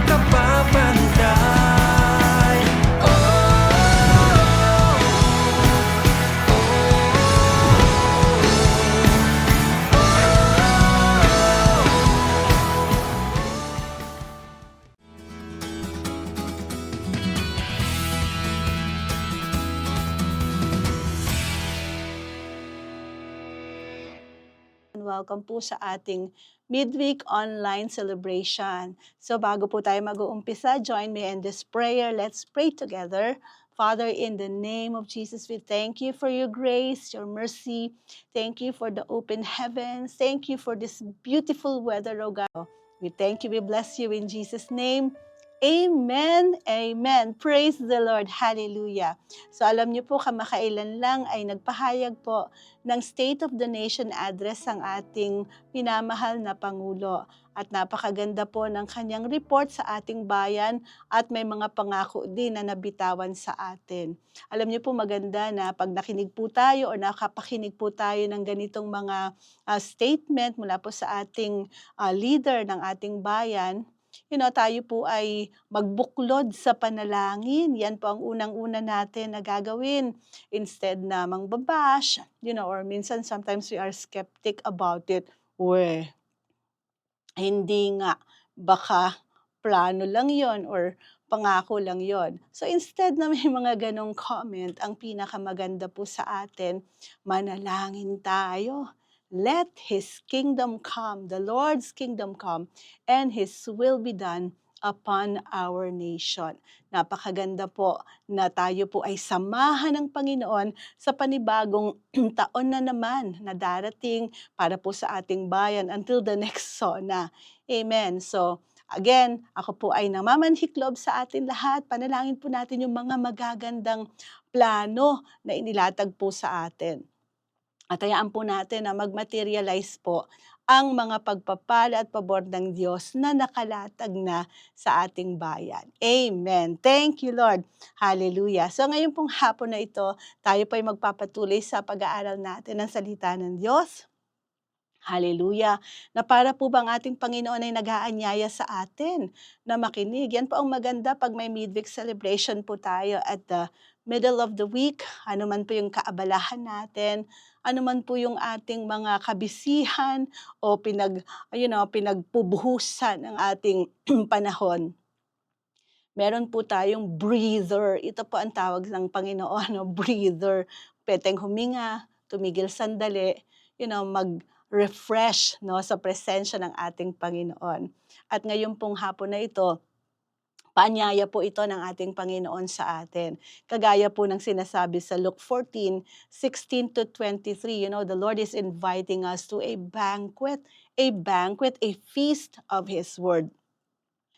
nakapapantay. Welcome po sa ating midweek online celebration. So bago po tayo mag-uumpisa, join me in this prayer. Let's pray together. Father, in the name of Jesus, we thank you for your grace, your mercy. Thank you for the open heavens. Thank you for this beautiful weather, oh God. We thank you, we bless you in Jesus' name. Amen, amen. Praise the Lord. Hallelujah. So alam niyo po, kamakailan lang ay nagpahayag po ng State of the Nation address ang ating minamahal na Pangulo. At napakaganda po ng kanyang report sa ating bayan at may mga pangako din na nabitawan sa atin. Alam niyo po maganda na pag nakinig po tayo o nakapakinig po tayo ng ganitong mga statement mula po sa ating leader ng ating bayan, tayo po ay magbuklod sa panalangin. Yan po ang unang-una natin na gagawin. Instead na mangbabash, or minsan sometimes we are skeptic about it. Hindi nga, baka plano lang yon or pangako lang yon. So instead na may mga ganong comment, ang pinakamaganda po sa atin, manalangin tayo. Let His kingdom come, the Lord's kingdom come, and His will be done upon our nation. Napakaganda po na tayo po ay samahan ng Panginoon sa panibagong taon na naman na darating para po sa ating bayan until the next SONA. Amen. So, again, ako po ay namamanhiklob sa atin lahat. Panalangin po natin yung mga magagandang plano na inilatag po sa atin. At hayaan po natin na mag-materialize po ang mga pagpapala at pabor ng Diyos na nakalatag na sa ating bayan. Amen. Thank you, Lord. Hallelujah. So ngayon pong hapon na ito, tayo po ay magpapatuloy sa pag-aaral natin ng salita ng Diyos. Hallelujah. Na para po bang ating Panginoon ay nag-aanyaya sa atin na makinig. Yan po ang maganda pag may midweek celebration po tayo at the middle of the week. Ano man po yung kaabalahan natin, ano man po yung ating mga kabisihan o pinagpubuhusan ng ating panahon. Meron po tayong breather. Ito po ang tawag ng Panginoon, breather. Pwedeng huminga, tumigil sandali, mag-refresh sa presensya ng ating Panginoon. At ngayon pong hapon na ito, paanyaya po ito ng ating Panginoon sa atin. Kagaya po ng sinasabi sa Luke 14:16-23, the Lord is inviting us to a banquet, a feast of His word.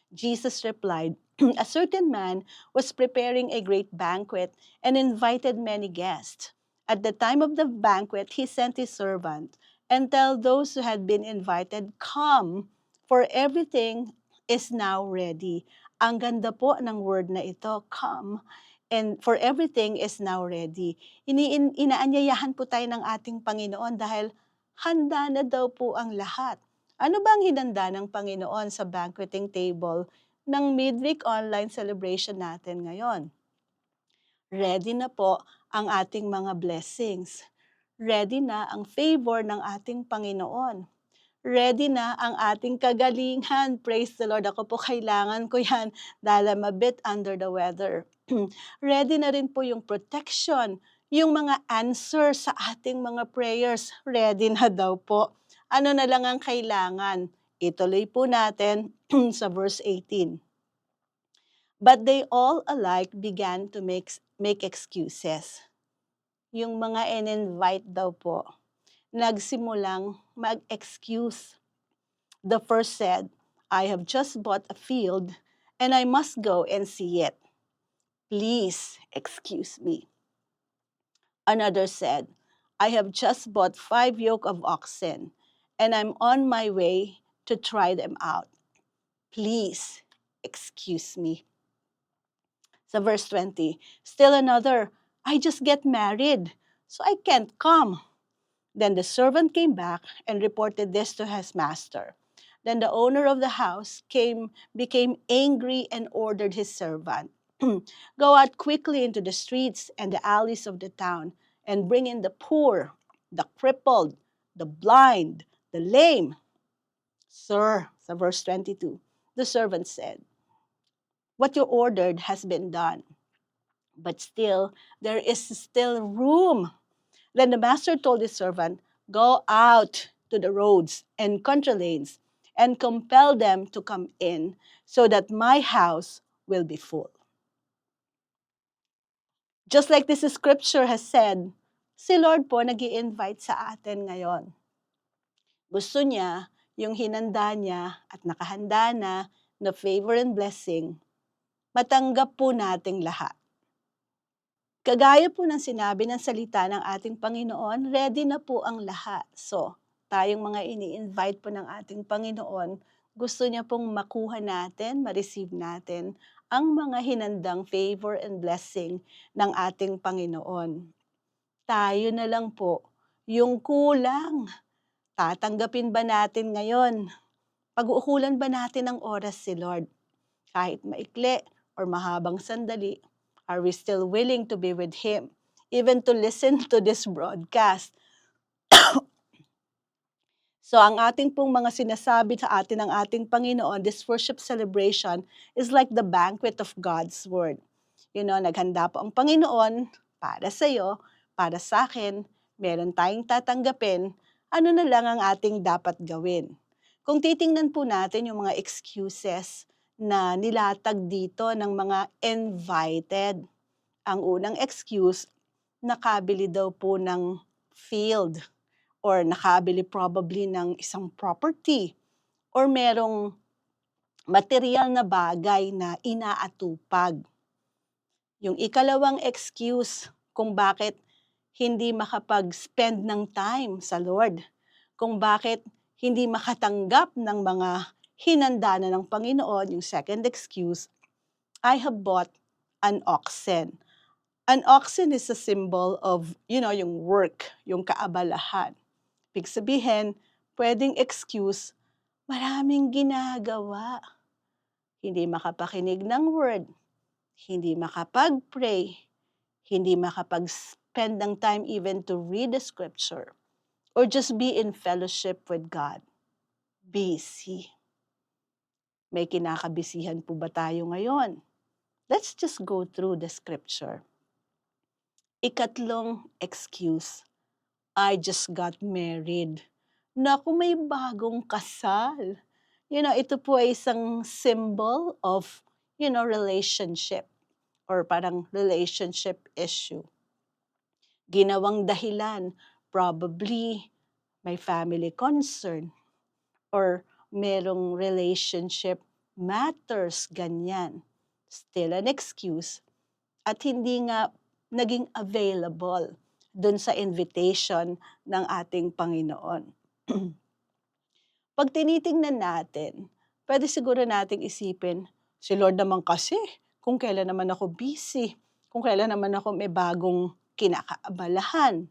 Jesus replied, "A certain man was preparing a great banquet and invited many guests. At the time of the banquet, he sent his servant and told those who had been invited, 'Come, for everything is now ready.'" Ang ganda po ng word na ito, come, and for everything is now ready. Inaanyayahan po tayo ng ating Panginoon dahil handa na daw po ang lahat. Ano bang hinanda ng Panginoon sa banqueting table ng midweek online celebration natin ngayon? Ready na po ang ating mga blessings. Ready na ang favor ng ating Panginoon. Ready na ang ating kagalingan. Praise the Lord. Ako po kailangan ko yan dahil I'm a bit under the weather. Ready na rin po yung protection, yung mga answer sa ating mga prayers. Ready na daw po. Ano na lang ang kailangan? Ituloy po natin sa verse 18. But they all alike began to make excuses. Yung mga in-invite daw po, nagsimulang mag-excuse. The first said, "I have just bought a field and I must go and see it. Please excuse me." Another said, "I have just bought 5 yoke of oxen and I'm on my way to try them out. Please excuse me." Sa verse 20, still another, "I just get married, so I can't come." Then the servant came back and reported this to his master. Then the owner of the house became angry and ordered his servant, go out quickly into the streets and the alleys of the town and bring in the poor, the crippled, the blind, the lame. Sir, sa verse 22, the servant said, what you ordered has been done, but still there is still room. Then the master told his servant, go out to the roads and country lanes and compel them to come in so that my house will be full. Just like this scripture has said, si Lord po nag-i-invite sa atin ngayon. Gusto niya yung hinanda niya at nakahanda na favor and blessing, matanggap po nating lahat. Kagaya po ng sinabi ng salita ng ating Panginoon, ready na po ang lahat. So, tayong mga ini-invite po ng ating Panginoon, gusto niya pong makuha natin, ma-receive natin ang mga hinandang favor and blessing ng ating Panginoon. Tayo na lang po yung kulang. Tatanggapin ba natin ngayon? Pag-uukulan ba natin ng oras si Lord? Kahit maikli or mahabang sandali, are we still willing to be with Him? Even to listen to this broadcast. So ang ating pong mga sinasabi sa atin ng ating Panginoon, this worship celebration is like the banquet of God's Word. You know, naghanda po ang Panginoon para sa iyo, para sa akin, meron tayong tatanggapin, ano na lang ang ating dapat gawin. Kung titingnan po natin yung mga excuses na nilatag dito ng mga invited, ang unang excuse, nakabili daw po ng field or nakabili probably ng isang property or merong material na bagay na inaatupag. Yung ikalawang excuse kung bakit hindi makapag-spend ng time sa Lord, kung bakit hindi makatanggap ng mga hinanda na ng Panginoon, yung second excuse, I have bought an oxen. An oxen is a symbol of, yung work, yung kaabalahan. Ibig sabihin, pwedeng excuse, maraming ginagawa. Hindi makapakinig ng word, hindi makapag-pray, hindi makapag-spend ng time even to read the scripture, or just be in fellowship with God. Busy. May kinakabisihan po ba tayo ngayon? Let's just go through the scripture. Ikatlong excuse, I just got married. Naku, may bagong kasal. Ito po ay isang symbol of, relationship or parang relationship issue. Ginawang dahilan, probably may family concern or merong relationship matters, ganyan. Still an excuse at hindi nga naging available dun sa invitation ng ating Panginoon. Pag tinitingnan natin, pwede siguro nating isipin, si Lord naman kasi, kung kailan naman ako busy, kung kailan naman ako may bagong kinakaabalahan,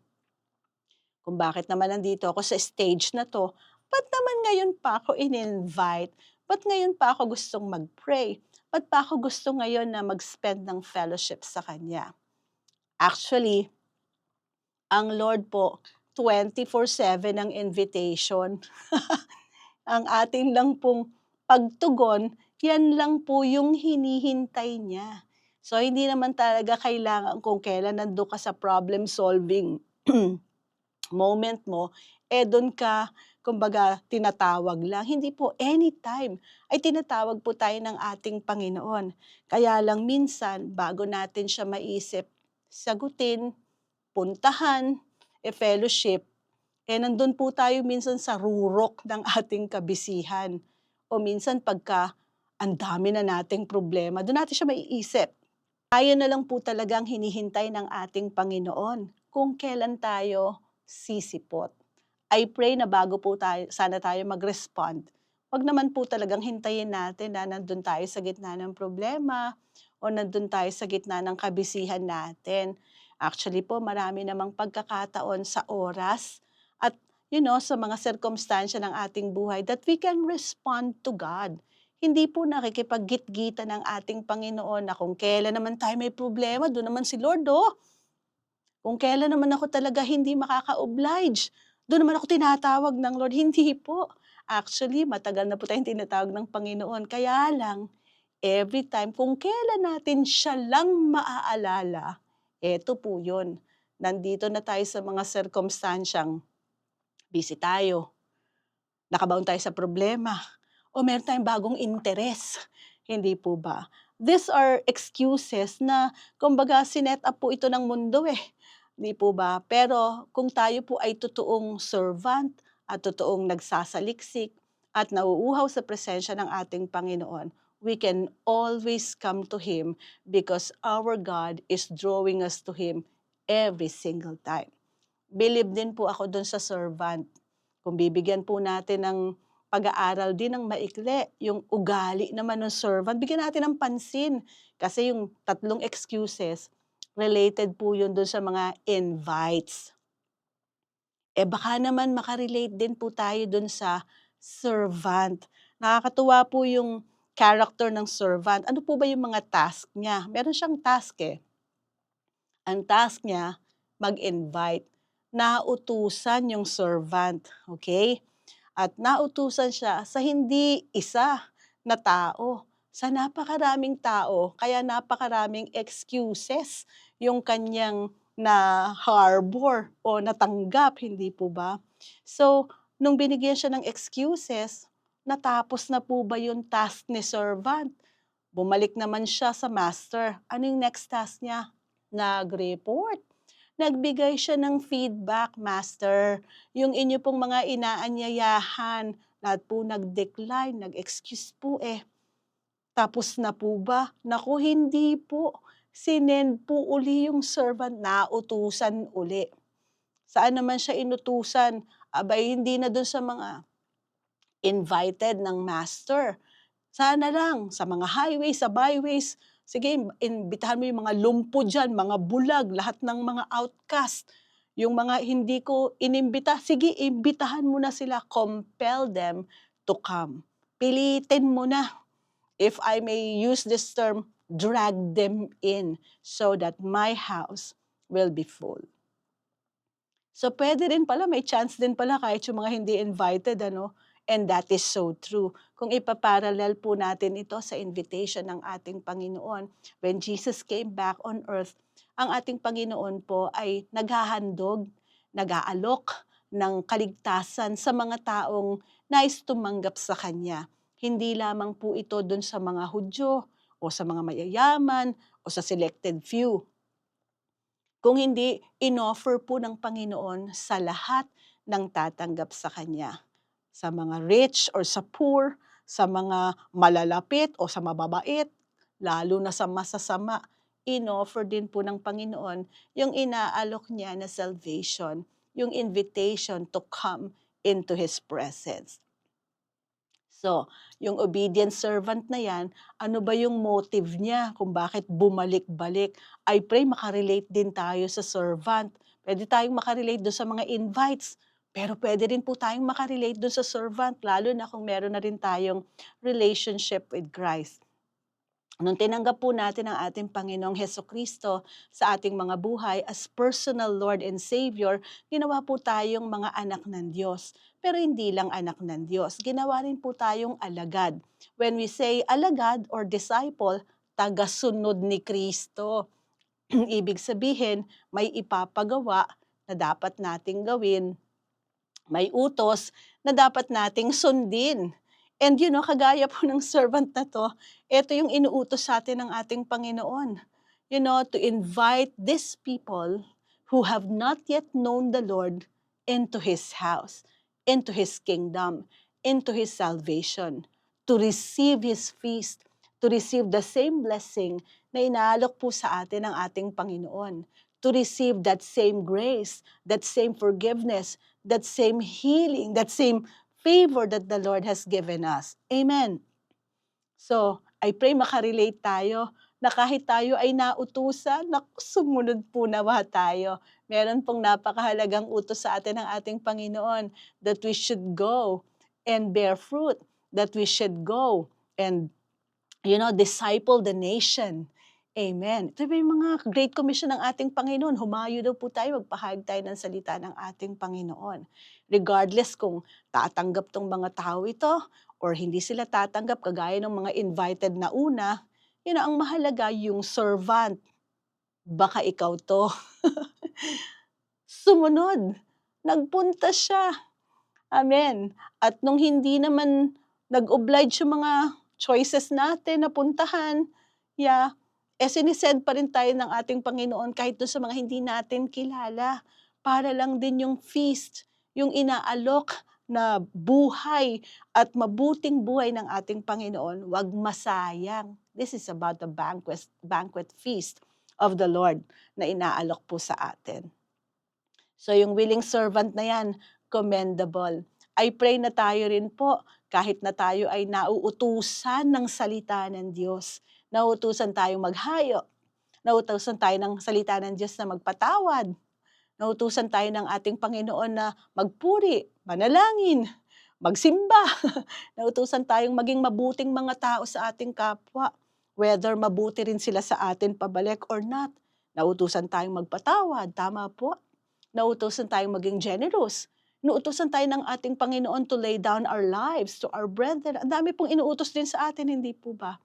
kung bakit naman nandito ako sa stage na to, ba't naman ngayon pa ako in-invite? Ba't ngayon pa ako gustong mag-pray? Ba't pa ako gusto ngayon na mag-spend ng fellowship sa Kanya? Actually, ang Lord po, 24/7 ang invitation. Ang atin lang pong pagtugon, yan lang po yung hinihintay niya. So, hindi naman talaga kailangan kung kailan nandun ka sa problem-solving moment mo, doon ka, kumbaga, tinatawag lang. Hindi po, anytime ay tinatawag po tayo ng ating Panginoon. Kaya lang minsan, bago natin siya maisip, sagutin, puntahan, fellowship, nandun po tayo minsan sa rurok ng ating kabisihan. O minsan pagka ang dami na nating problema, doon natin siya maiisip. Tayo na lang po talagang hinihintay ng ating Panginoon kung kailan tayo sisipot. I pray na bago po sana tayo mag-respond, wag naman po talagang hintayin natin na nandun tayo sa gitna ng problema o nandun tayo sa gitna ng kabisihan natin. Actually po, marami namang pagkakataon sa oras at sa mga sirkumstansya ng ating buhay, that we can respond to God. Hindi po nakikipag-git-gitan ng ating Panginoon na kung kailan naman tayo may problema, doon naman si Lord, oh. Kung kailan naman ako talaga hindi makaka-oblige, doon naman ako tinatawag ng Lord. Hindi po. Actually, matagal na po tayong tinatawag ng Panginoon. Kaya lang, every time, kung kailan natin siya lang maaalala, eto po yun. Nandito na tayo sa mga sirkumstansyang busy tayo, nakabaon tayo sa problema, o meron tayong bagong interes. Hindi po ba? These are excuses na kumbaga sinet up po ito ng mundo eh. Di po ba? Pero kung tayo po ay totoong servant at totoong nagsasaliksik at nauuhaw sa presensya ng ating Panginoon, we can always come to Him because our God is drawing us to Him every single time. Believe din po ako dun sa servant. Kung bibigyan po natin ng pag-aaral din ng maikli, yung ugali naman ng servant, bigyan natin ng pansin. Kasi yung tatlong excuses, related po yun dun sa mga invites. Baka naman makarelate din po tayo dun sa servant. Nakakatuwa po yung character ng servant. Ano po ba yung mga task niya? Meron siyang task eh. Ang task niya, mag-invite. Nautusan yung servant, okay? At nautusan siya sa hindi isa na tao, sa napakaraming tao, kaya napakaraming excuses yung kanyang na-harbor o natanggap, hindi po ba? So, nung binigyan siya ng excuses, natapos na po ba yung task ni servant? Bumalik naman siya sa master. Ano yung next task niya? Nag-report. Nagbigay siya ng feedback, master. Yung inyo pong mga inaanyayahan, lahat po nag-decline, nag-excuse po eh. Tapos na po ba? Naku, hindi po. Sinend po uli yung servant, nautusan uli. Saan naman siya inutusan? Abay, hindi na dun sa mga invited ng master. Sana lang sa mga highways, sa byways, sige imbitahan mo yung mga lumpo diyan, mga bulag, lahat ng mga outcast. Yung mga hindi ko inimbita, sige imbitahan mo na sila, compel them to come. Pilitin mo na, if I may use this term, drag them in so that my house will be full. So puwede rin pala, may chance din pala kahit yung mga hindi invited ano, and that is so true. Kung ipaparallel po natin ito sa invitation ng ating Panginoon, when Jesus came back on earth, ang ating Panginoon po ay naghahandog, nag-aalok ng kaligtasan sa mga taong nais tumanggap sa Kanya. Hindi lamang po ito dun sa mga Hudyo o sa mga mayayaman o sa selected few. Kung hindi, inoffer po ng Panginoon sa lahat ng tatanggap sa Kanya. Sa mga rich or sa poor, sa mga malalapit o sa mababait, lalo na sa masasama, inoffer din po ng Panginoon yung inaalok niya na salvation, yung invitation to come into His presence. So, yung obedient servant na yan, ano ba yung motive niya kung bakit bumalik-balik? I pray makarelate din tayo sa servant. Pwede tayong makarelate doon sa mga invites. Pero pwede rin po tayong makarelate doon sa servant, lalo na kung meron na rin tayong relationship with Christ. Nung tinanggap po natin ang ating Panginoong Hesukristo sa ating mga buhay as personal Lord and Savior, ginawa po tayong mga anak ng Diyos. Pero hindi lang anak ng Diyos, ginawa rin po tayong alagad. When we say alagad or disciple, tagasunod ni Kristo. Ibig sabihin, may ipapagawa na dapat nating gawin, may utos na dapat nating sundin. And kagaya po ng servant na 'to, ito yung inuutos sa'tin ng ating Panginoon. To invite these people who have not yet known the Lord into His house, into His kingdom, into His salvation, to receive His feast, to receive the same blessing na inaalok po sa atin ng ating Panginoon, to receive that same grace, that same forgiveness, that same healing, that same favor that the Lord has given us. Amen. So, I pray makarelate tayo na kahit tayo ay nautusan, sumunod po nawa tayo. Meron pong napakahalagang utos sa atin ng ating Panginoon that we should go and bear fruit, that we should go and disciple the nation. Amen. Ito ba yung mga Great Commission ng ating Panginoon? Humayo daw po tayo, magpahayag tayo ng salita ng ating Panginoon. Regardless kung tatanggap tong mga tao ito or hindi sila tatanggap, kagaya ng mga invited na una, ang mahalaga yung servant. Baka ikaw to. Sumunod. Nagpunta siya. Amen. At nung hindi naman nag-oblige yung mga choices natin na puntahan, sinisend pa rin tayo ng ating Panginoon kahit doon sa mga hindi natin kilala. Para lang din yung feast, yung inaalok na buhay at mabuting buhay ng ating Panginoon, wag masayang. This is about the banquet feast of the Lord na inaalok po sa atin. So yung willing servant na yan, commendable. I pray na tayo rin po, kahit na tayo ay nauutusan ng salita ng Diyos, nauutusan tayong maghayo, nauutusan tayo ng salita ng Diyos na magpatawad, nauutusan tayo ng ating Panginoon na magpuri, manalangin, magsimba, nauutusan tayong maging mabuting mga tao sa ating kapwa, whether mabuti rin sila sa atin pabalik or not. Nauutusan tayong magpatawad, tama po. Nauutusan tayong maging generous. Inuutusan tayo ng ating Panginoon to lay down our lives to our brethren. Ang dami pong inuutos din sa atin, hindi po ba?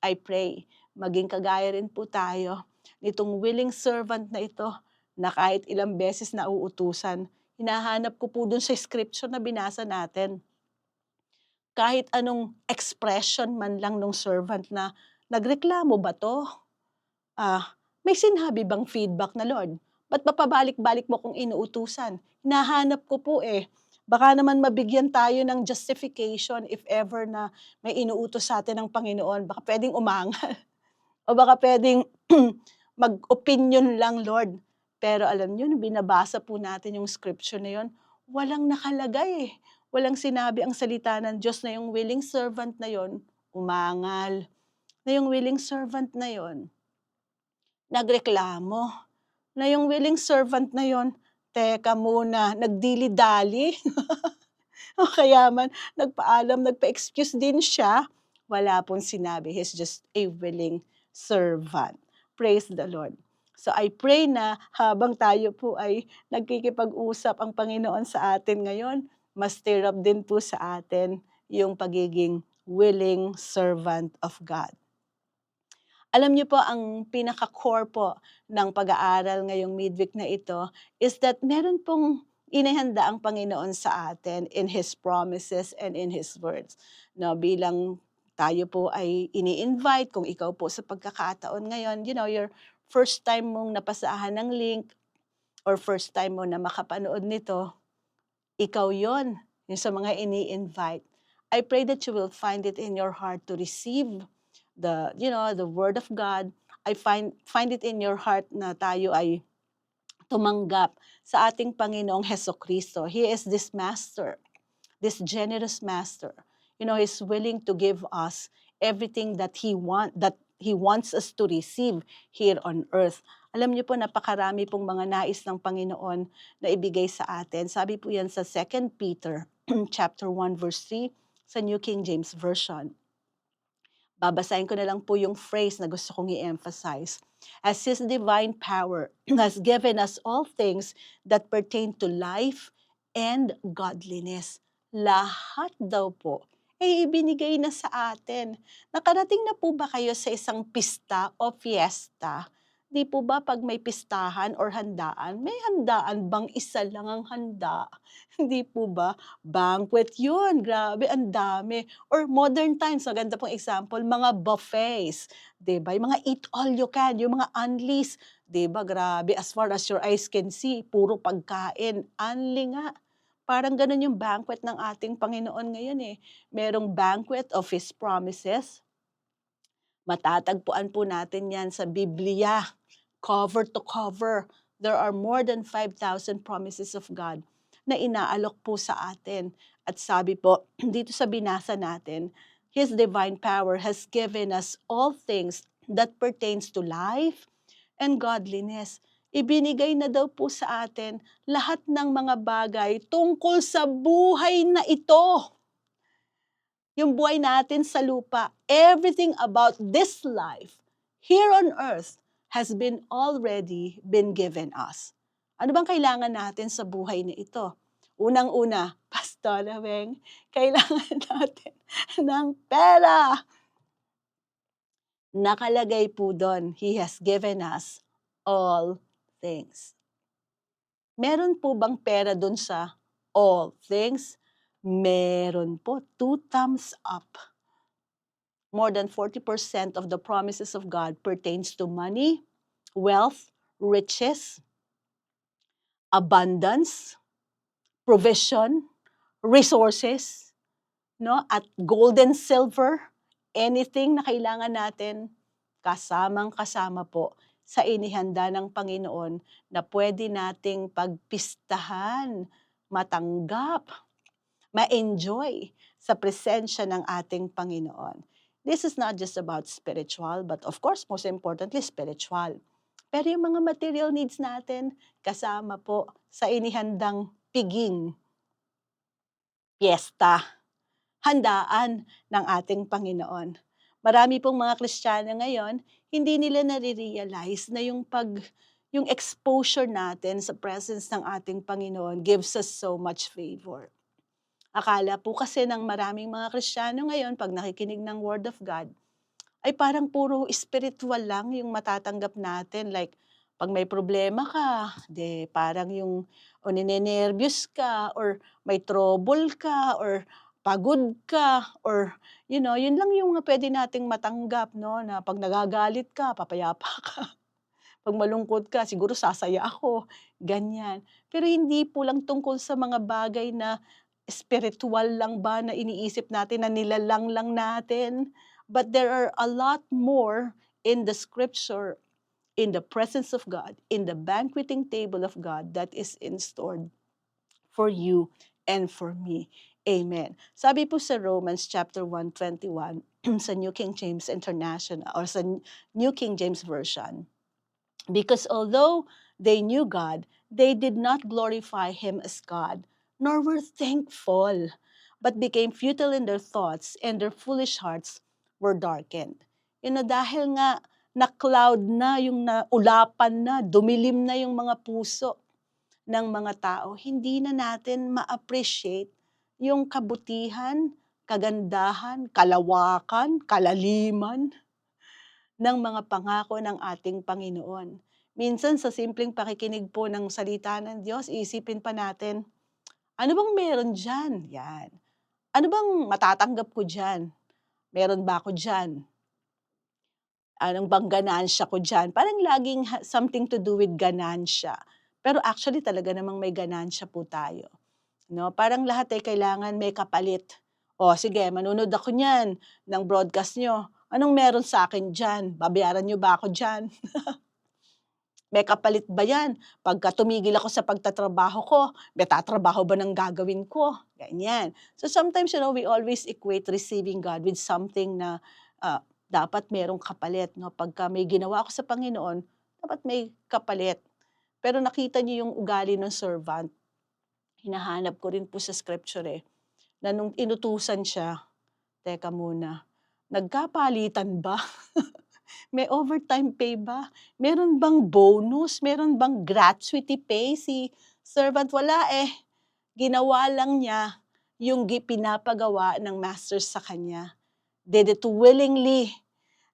I pray, maging kagaya rin po tayo nitong willing servant na ito na kahit ilang beses na uutusan, hinahanap ko po dun sa scripture na binasa natin. Kahit anong expression man lang ng servant na nagreklamo ba to? May sinabi bang feedback na, Lord? Ba't papabalik-balik mo kung inuutusan? Hinahanap ko po Baka naman mabigyan tayo ng justification if ever na may inuutos sa atin ng Panginoon. Baka pwedeng umangal. O baka pwedeng mag-opinion lang, Lord. Pero alam niyo, binabasa po natin yung scripture na yun, walang nakalagay Walang sinabi ang salita ng Diyos na yung willing servant na yon umangal. Na yung willing servant na yon nagreklamo. Na yung willing servant na yon, teka muna, nagdili-dali. O kaya man, nagpaalam, nagpa-excuse din siya. Wala pong sinabi. He's just a willing servant. Praise the Lord. So I pray na habang tayo po ay nagkikipag-usap ang Panginoon sa atin ngayon, mas stir up din po sa atin yung pagiging willing servant of God. Alam niyo po, ang pinaka-core po ng pag-aaral ngayong midweek na ito is that meron pong inihanda ang Panginoon sa atin in His promises and in His words. No, bilang tayo po ay ini-invite, kung ikaw po sa pagkakataon ngayon, your first time mong napasahan ng link or first time mo na makapanood nito, ikaw yon, yung sa mga ini-invite. I pray that you will find it in your heart to receive the word of God. I find it in your heart na tayo ay tumanggap sa ating Panginoong Hesukristo. He is this master, this generous master. He's willing to give us everything that He wants us to receive here on earth. Alam niyo po, napakarami pong mga nais ng Panginoon na ibigay sa atin. Sabi po yan sa 2 Peter chapter 1 verse 3 sa New King James Version. Babasahin ko na lang po yung phrase na gusto kong i-emphasize. As His divine power has given us all things that pertain to life and godliness. Lahat daw po ay ibinigay na sa atin. Nakarating na po ba kayo sa isang pista o fiesta? Di po ba pag may pistahan or handaan, may handaan bang isa lang ang handa? Hindi po ba? Banquet yun. Grabe, ang dami. Or modern times, maganda pong example, mga buffets. Diba? Yung mga eat all you can, yung mga unleashed. Diba? Grabe, as far as your eyes can see, puro pagkain. Unli nga. Parang ganun yung banquet ng ating Panginoon ngayon Merong banquet of His promises. Matatagpuan po natin yan sa Biblia, cover to cover. There are more than 5,000 promises of God na inaalok po sa atin. At sabi po, dito sa binasa natin, His divine power has given us all things that pertains to life and godliness. Ibinigay na daw po sa atin lahat ng mga bagay tungkol sa buhay na ito. Yung buhay natin sa lupa, everything about this life here on earth has been already been given us. Ano bang kailangan natin sa buhay na ito? Unang-una, Pastor Weng, kailangan natin ng pera. Nakalagay po doon, He has given us all things. Meron po bang pera doon sa all things? Meron po, 2 thumbs up. More than 40% of the promises of God pertains to money, wealth, riches, abundance, provision, resources, no? At gold and silver, anything na kailangan natin, kasamang-kasama po sa inihanda ng Panginoon na pwede nating pagpistahan, matanggap, ma-enjoy sa presensya ng ating Panginoon. This is not just about spiritual, but of course, most importantly, spiritual. Pero yung mga material needs natin, kasama po sa inihandang piging, piyesta, handaan ng ating Panginoon. Marami pong mga Kristiyano ngayon, hindi nila nare-realize na yung exposure natin sa presence ng ating Panginoon gives us so much favor. Akala po kasi ng maraming mga Kristiyano ngayon, pag nakikinig ng Word of God, ay parang puro spiritual lang yung matatanggap natin. Like, pag may problema ka, parang yung o ninenervyos ka, or may trouble ka, or pagod ka, or yun lang yung pwede nating matanggap, no? Na pag nagagalit ka, papayapa ka. Pag malungkot ka, siguro sasaya ako. Ganyan. Pero hindi po lang tungkol sa mga bagay na spiritual lang ba na iniisip natin, na nilalang lang natin. But there are a lot more in the scripture, in the presence of God, in the banqueting table of God that is in store for you and for me. Amen. Sabi po sa Romans chapter 1:21 sa New King James International or sa New King James Version, because although they knew God, they did not glorify Him as God, nor were thankful, but became futile in their thoughts, and their foolish hearts were darkened. Dahil nga na-cloud na, yung naulapan na, dumilim na yung mga puso ng mga tao, hindi na natin ma-appreciate yung kabutihan, kagandahan, kalawakan, kalaliman ng mga pangako ng ating Panginoon. Minsan sa simpleng pakikinig po ng salita ng Diyos, isipin pa natin, ano bang meron dyan? Yan. Ano bang matatanggap ko dyan? Meron ba ako dyan? Anong bang ganansya ko dyan? Parang laging something to do with ganansya. Pero actually talaga namang may ganansya po tayo. No? Parang lahat ay kailangan may kapalit. O sige, manunod ako niyan ng broadcast nyo. Anong meron sa akin dyan? Babayaran nyo ba ako dyan? May kapalit ba yan? Pagka tumigil ako sa pagtatrabaho ko, may tatrabaho ba ng gagawin ko? Ganyan. So sometimes, we always equate receiving God with something na dapat merong kapalit. No? Pagka may ginawa ako sa Panginoon, dapat may kapalit. Pero nakita niyo yung ugali ng servant. Hinahanap ko rin po sa scripture na nung inutusan siya, teka muna, nagkapalitan ba? May overtime pay ba? Meron bang bonus? Meron bang gratuity pay? Si servant wala Ginawa lang niya yung pinapagawa ng master sa kanya. Did it willingly.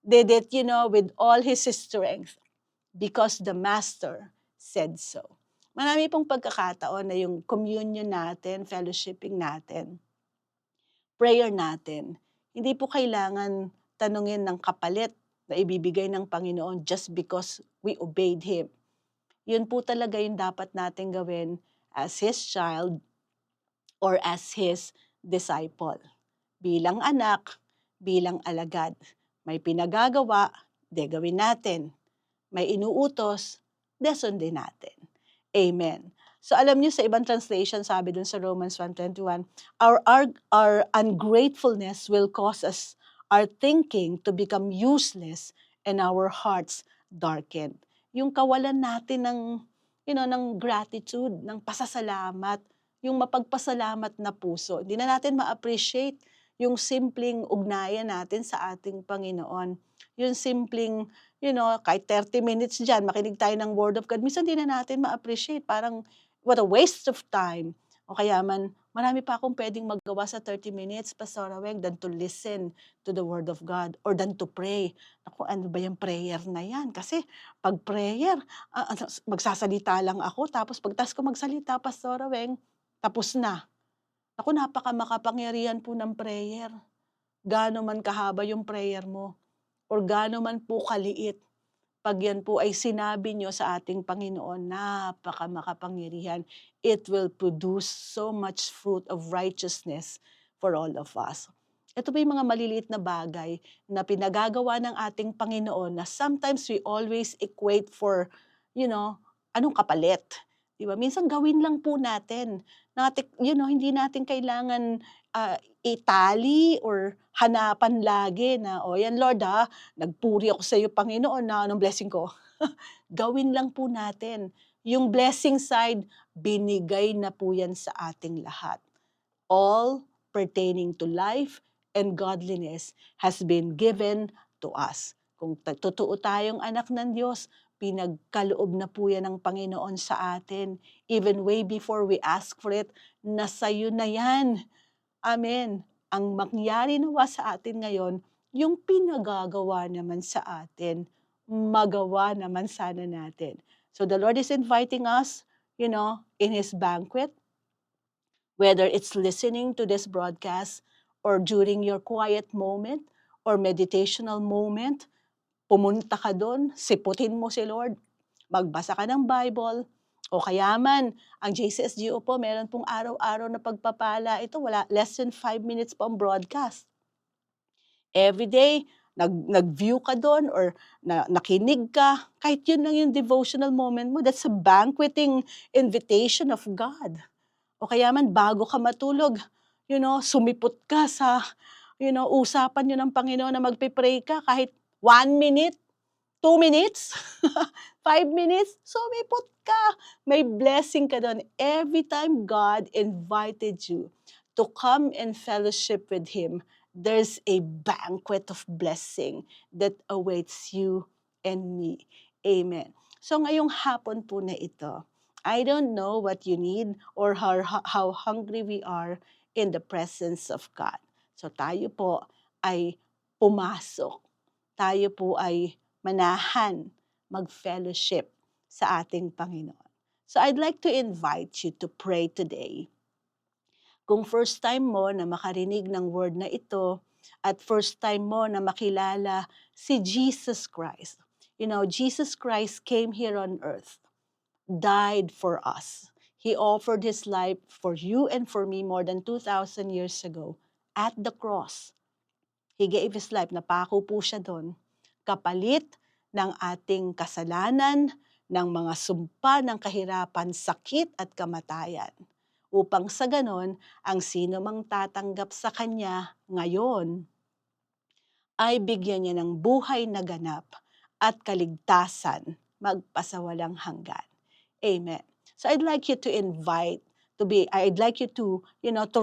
Did it, with all his strength. Because the master said so. Marami pong pagkakataon na yung communion natin, fellowshipping natin, prayer natin, hindi po kailangan tanungin ng kapalit na ibibigay ng Panginoon just because we obeyed Him. Yun po talaga yung dapat natin gawin as His child or as His disciple. Bilang anak, bilang alagad. May pinagagawa, gawin natin. May inuutos, sundin natin. Amen. So alam niyo sa ibang translation, sabi dun sa Romans 1:21, our ungratefulness will cause our thinking to become useless and our hearts darkened. yung kawalan natin ng, ng gratitude, ng pasasalamat, yung mapagpasalamat na puso. Hindi na natin ma-appreciate yung simpleng ugnayan natin sa ating Panginoon. Yung simpleng, kahit 30 minutes dyan, makinig tayo ng Word of God, minsan hindi na natin ma-appreciate. Parang, what a waste of time. O kaya man, marami pa akong pwedeng magawa sa 30 minutes, Pastor Aweng, than to listen to the Word of God or than to pray. Naku, ano ba yung prayer na yan? Kasi pag prayer, magsasalita lang ako, tapos pagtas ko magsalita, Pastor Aweng, tapos na. Naku, makapangyarihan po ng prayer. Gaano man kahaba yung prayer mo, or gaano man po kaliit, pag yan po ay sinabi nyo sa ating Panginoon, makapangyarihan. It will produce so much fruit of righteousness for all of us. Ito po yung mga maliliit na bagay na pinagagawa ng ating Panginoon na sometimes we always equate for, anong kapalit? Diba? Minsan gawin lang po natin. Hindi natin kailangan itali or hanapan lagi na, yan Lord nagpuri ako sa iyo Panginoon na anong blessing ko. Gawin lang po natin. Yung blessing side, binigay na po yan sa ating lahat. All pertaining to life and godliness has been given to us. Kung totoo tayong anak ng Diyos, pinagkaloob na po yan ng Panginoon sa atin. Even way before we ask for it, nasa'yo na yan. Amen. Ang mangyari nawa sa atin ngayon, yung pinagagawa naman sa atin, magawa naman sana natin. So the Lord is inviting us, in His banquet, whether it's listening to this broadcast or during your quiet moment or meditational moment, pumunta ka doon, siputin mo si Lord, magbasa ka ng Bible, o kaya man, ang JCSGO po, meron pong araw-araw na pagpapala. Ito, less than 5 minutes po ang broadcast. Every day, nag-view ka doon or nakinig ka, kahit yun lang yung devotional moment mo, that's a banqueting invitation of God. O kaya man, bago ka matulog, sumipot ka sa, usapan nyo ng Panginoon na magpipray ka kahit 1 minute, 2 minutes, 5 minutes, sumipot ka. May blessing ka doon. Every time God invited you to come and fellowship with Him, there's a banquet of blessing that awaits you and me. Amen. So ngayong hapon po na ito, I don't know what you need or how hungry we are in the presence of God. So tayo po ay pumasok. Tayo po ay manahan, mag-fellowship sa ating Panginoon. So I'd like to invite you to pray today. Kung first time mo na makarinig ng word na ito at first time mo na makilala si Jesus Christ. Jesus Christ came here on earth, died for us. He offered His life for you and for me more than 2,000 years ago at the cross. He gave His life, napako po siya doon, kapalit ng ating kasalanan, ng mga sumpa ng kahirapan, sakit at kamatayan. Upang sa ganon, ang sino mang tatanggap sa Kanya ngayon ay bigyan niya ng buhay na ganap at kaligtasan magpasawalang hanggan. Amen. So I'd like you to I'd like you to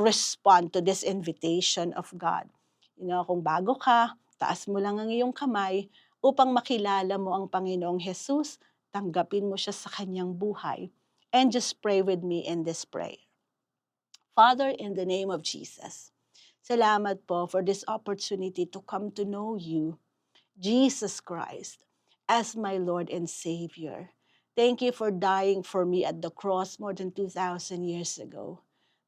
respond to this invitation of God. Kung bago ka, taas mo lang ang iyong kamay upang makilala mo ang Panginoong Jesus, tanggapin mo siya sa kanyang buhay, and just pray with me in this prayer. Father, in the name of Jesus, salamat po for this opportunity to come to know you, Jesus Christ, as my Lord and Savior. Thank you for dying for me at the cross more than 2,000 years ago.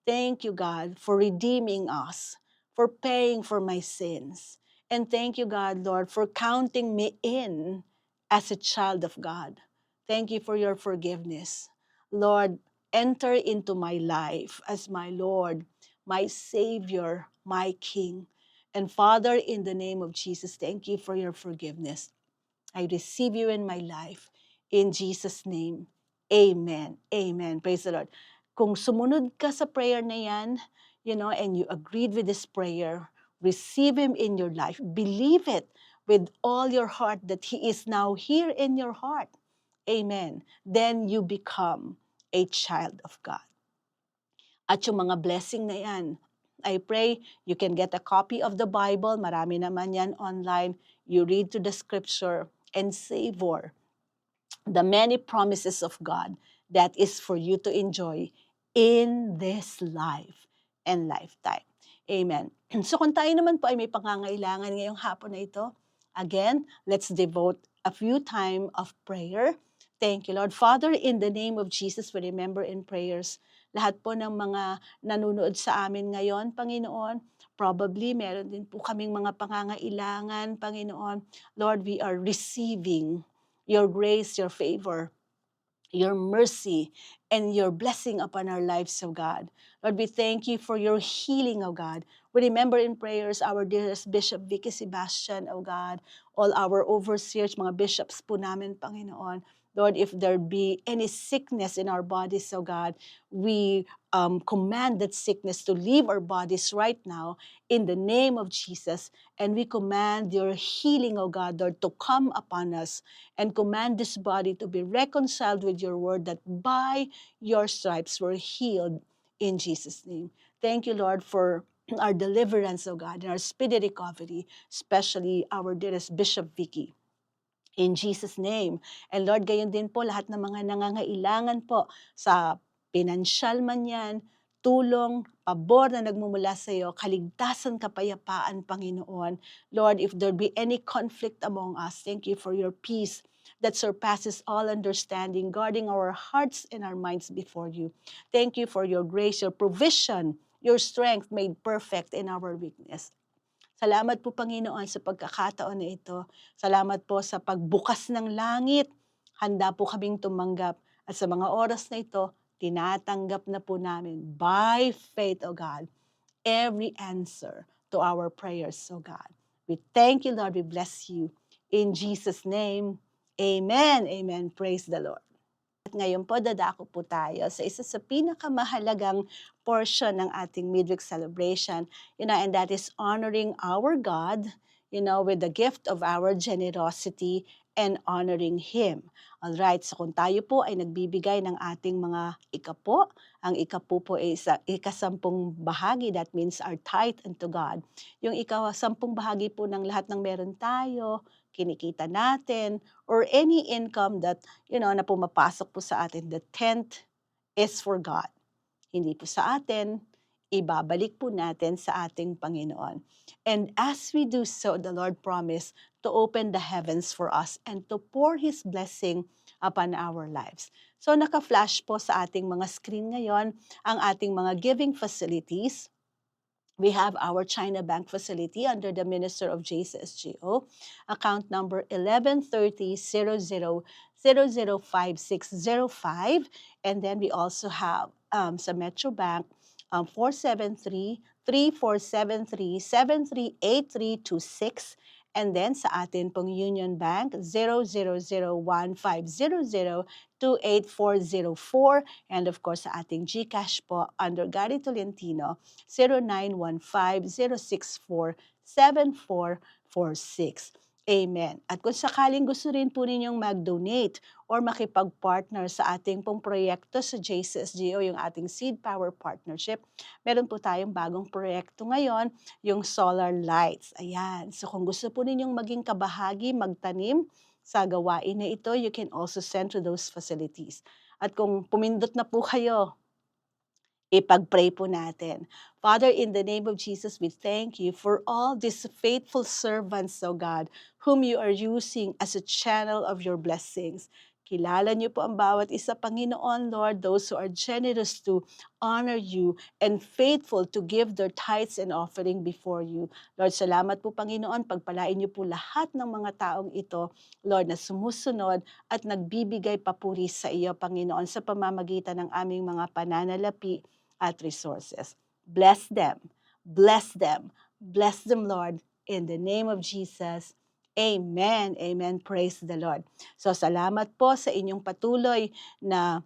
Thank you, God, for redeeming us, for paying for my sins. And thank you, God, Lord, for counting me in as a child of God. Thank you for your forgiveness. Lord, enter into my life as my Lord, my Savior, my King. And Father, in the name of Jesus, thank you for your forgiveness. I receive you in my life. In Jesus' name, amen. Amen. Praise the Lord. Kung sumunod ka sa prayer na yan, and you agreed with this prayer, receive Him in your life. Believe it with all your heart that He is now here in your heart. Amen. Then you become a child of God. At yung mga blessing na yan, I pray you can get a copy of the Bible. Marami naman yan online. You read to the scripture and savor the many promises of God that is for you to enjoy in this life and lifetime. Amen. So kung tayo naman po ay may pangangailangan ngayong hapon na ito, again, let's devote a few time of prayer. Thank you, Lord. Father, in the name of Jesus, we remember in prayers lahat po ng mga nanonood sa amin ngayon, Panginoon. Probably meron din po kaming mga pangangailangan, Panginoon. Lord, we are receiving your grace, your favor, your mercy, and your blessing upon our lives, oh God. Lord, we thank you for your healing, oh God. We remember in prayers our dearest Bishop Vicky Sebastian, oh God, all our overseers, mga bishops po namin, Panginoon. Lord, if there be any sickness in our bodies, oh God, we command that sickness to leave our bodies right now in the name of Jesus. And we command your healing, oh God, Lord, to come upon us and command this body to be reconciled with your word that by your stripes we're healed in Jesus' name. Thank you, Lord, for our deliverance, oh God, and our speedy recovery, especially our dearest Bishop Vicky. In Jesus' name. And Lord, gayon din po lahat ng mga nangangailangan po sa pinansyal man yan, tulong, pabor na nagmumula sa iyo, kaligtasan, kapayapaan, Panginoon. Lord, if there be any conflict among us, thank you for your peace that surpasses all understanding, guarding our hearts and our minds before you. Thank you for your grace, your provision, your strength made perfect in our weakness. Salamat po, Panginoon, sa pagkakataon na ito. Salamat po sa pagbukas ng langit. Handa po kaming tumanggap. At sa mga oras na ito, tinatanggap na po namin by faith, O God, every answer to our prayers, O God. We thank you, Lord. We bless you. In Jesus' name, amen. Amen. Praise the Lord. At ngayon po, dadako po tayo sa isa sa pinakamahalagang portion ng ating midweek celebration, and that is honoring our God, with the gift of our generosity and honoring Him. Alright, so kung tayo po ay nagbibigay ng ating mga ikapo, ang ikapo po ay ikasampung bahagi, that means our tithe unto God. Yung ikasampung bahagi po ng lahat ng meron tayo, kinikita natin, or any income that na pumapasok po sa atin, the tenth is for God. Hindi po sa atin, ibabalik po natin sa ating Panginoon. And as we do so, the Lord promised to open the heavens for us and to pour His blessing upon our lives. So naka-flash po sa ating mga screen ngayon ang ating mga giving facilities. We have our China Bank facility under the Minister of JCSGO, account number 1130-00-005605. And then we also have sa Metro Bank, 473-3473-738326. And then sa atin pong Union Bank, 0001500-28404. And of course, sa ating GCash po, under Gary Tolentino, 0915-064-7446. Amen. At kung sakaling gusto rin po ninyong mag-donate or makipag-partner sa ating pong proyekto sa JCSGO, yung ating Seed Power Partnership, meron po tayong bagong proyekto ngayon, yung solar lights. Ayan. So kung gusto po ninyong maging kabahagi, magtanim sa gawain na ito, you can also send to those facilities. At kung pumindot na po kayo, ipag-pray po natin. Father, in the name of Jesus, we thank you for all these faithful servants, O God, whom you are using as a channel of your blessings. Kilala niyo po ang bawat isa, Panginoon, Lord, those who are generous to honor you and faithful to give their tithes and offering before you. Lord, salamat po, Panginoon, pagpalain niyo po lahat ng mga taong ito, Lord, na sumusunod at nagbibigay papuri sa iyo, Panginoon, sa pamamagitan ng aming mga pananalapi at resources. Bless them. Bless them. Bless them, Lord, in the name of Jesus. Amen. Amen. Praise the Lord. So salamat po sa inyong patuloy na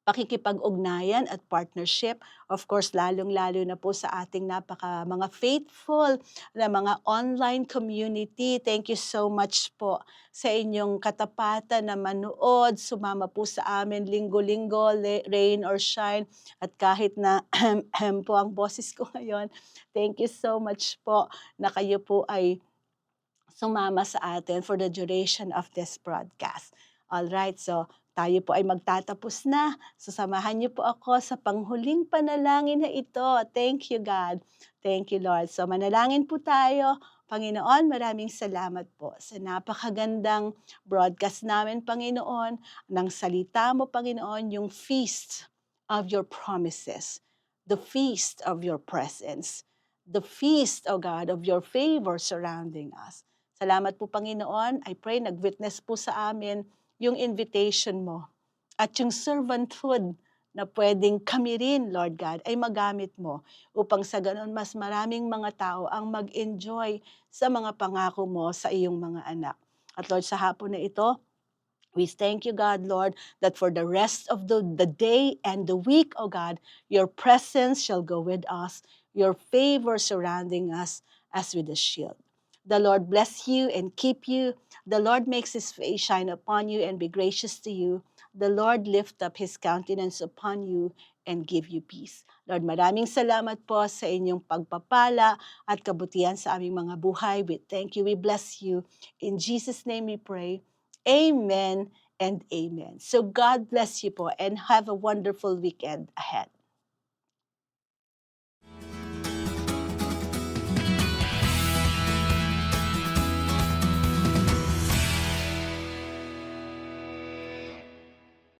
pakikipag-ugnayan at partnership. Of course, lalong-lalo na po sa ating mga faithful na mga online community. Thank you so much po sa inyong katapatan na manood, sumama po sa amin linggo-linggo, rain or shine. At kahit na po ang boses ko ngayon, thank you so much po na kayo po ay sumama sa atin for the duration of this broadcast. Alright, so tayo po ay magtatapos na. So samahan niyo po ako sa panghuling panalangin na ito. Thank you, God. Thank you, Lord. So manalangin po tayo. Panginoon, maraming salamat po sa napakagandang broadcast namin, Panginoon, ng salita mo, Panginoon, yung feast of your promises, the feast of your presence, the feast, O God, of your favor surrounding us. Salamat po, Panginoon. I pray nag-witness po sa amin yung invitation mo at yung servanthood na pwedeng kami rin, Lord God, ay magamit mo upang sa ganon mas maraming mga tao ang mag-enjoy sa mga pangako mo sa iyong mga anak. At Lord, sa hapon na ito, we thank you, God, Lord, that for the rest of the day and the week, O God, your presence shall go with us, your favor surrounding us as with a shield. The Lord bless you and keep you. The Lord makes his face shine upon you and be gracious to you. The Lord lift up his countenance upon you and give you peace. Lord, maraming salamat po sa inyong pagpapala at kabutihan sa aming mga buhay. We thank you, we bless you. In Jesus' name we pray. Amen and amen. So God bless you po and have a wonderful weekend ahead.